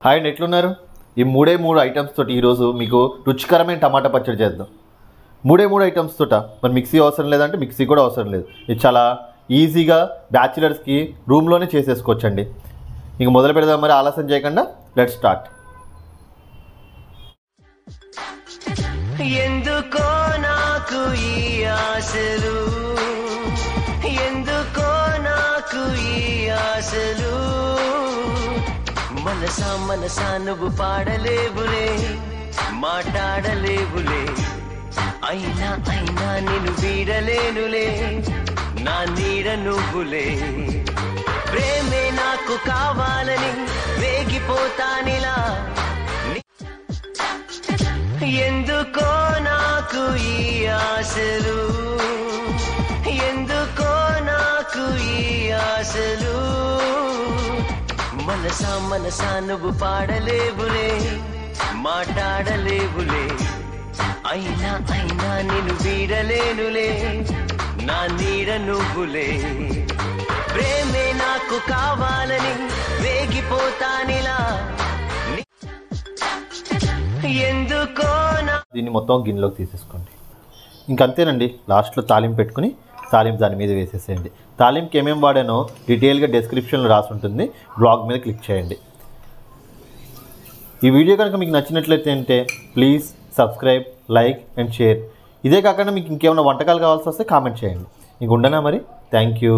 Hi అండి, ఎట్లున్నారు? ఈ మూడు ఐటమ్స్ తోటి ఈరోజు మీకు రుచికరమైన టమాటా పచ్చడి చేద్దాం. మూడు ఐటమ్స్ తోట మరి మిక్సీ అవసరం లేదంటే మిక్సీ కూడా అవసరం లేదు. ఇది చాలా ఈజీగా బ్యాచిలర్స్కి రూమ్లోనే చేసేసుకోవచ్చండి. ఇంక మొదలు పెడదాం, మరి ఆలస్యం చేయకుండా లెట్స్ స్టార్ట్. ఎందుకో నాకు ఈ ఆశలు, ఎందుకో నాకు ఈ ఆశలు, మనసా మనసా నువ్వు పాడలేవులే, మాట్లాడలేవులే, అయినా అయినా నిన్ను వీడలేనులే, నా నీడ నువ్వులే. ప్రేమే నాకు కావాలని వేగిపోతానిలా, ఎందుకో నాకు ఈ ఆశలు, ఎందుకో నాకు ఈ ఆశలు, మనసా మనసా నువ్వు పాడలేవులే, మాట్లాడలేవులే, అయినా అయినా నిన్ను వీడలేనులే, నా నీడ నువ్వులే. ప్రేమే నాకు కావాలని వేగిపోతానిలా, ఎందుకో దీన్ని మొత్తం గిన్నెలోకి తీసేసుకోండి. ఇంకంతేనండి. లాస్ట్లో తాలింపు పెట్టుకుని తాలింపు దాని మీద వేసేసేయండి. తాలింపుకి ఏమేమి వాడానో డీటెయిల్గా డిస్క్రిప్షన్లో రాసి ఉంటుంది, బ్లాగ్ మీద క్లిక్ చేయండి. ఈ వీడియో కనుక మీకు నచ్చినట్లయితే అంటే please subscribe, like and share. ఇదే కాకుండా మీకు ఇంకేమైనా వంటకాలు కావాల్సి వస్తే కామెంట్ చేయండి. ఇంక ఉండనా మరి. Thank you.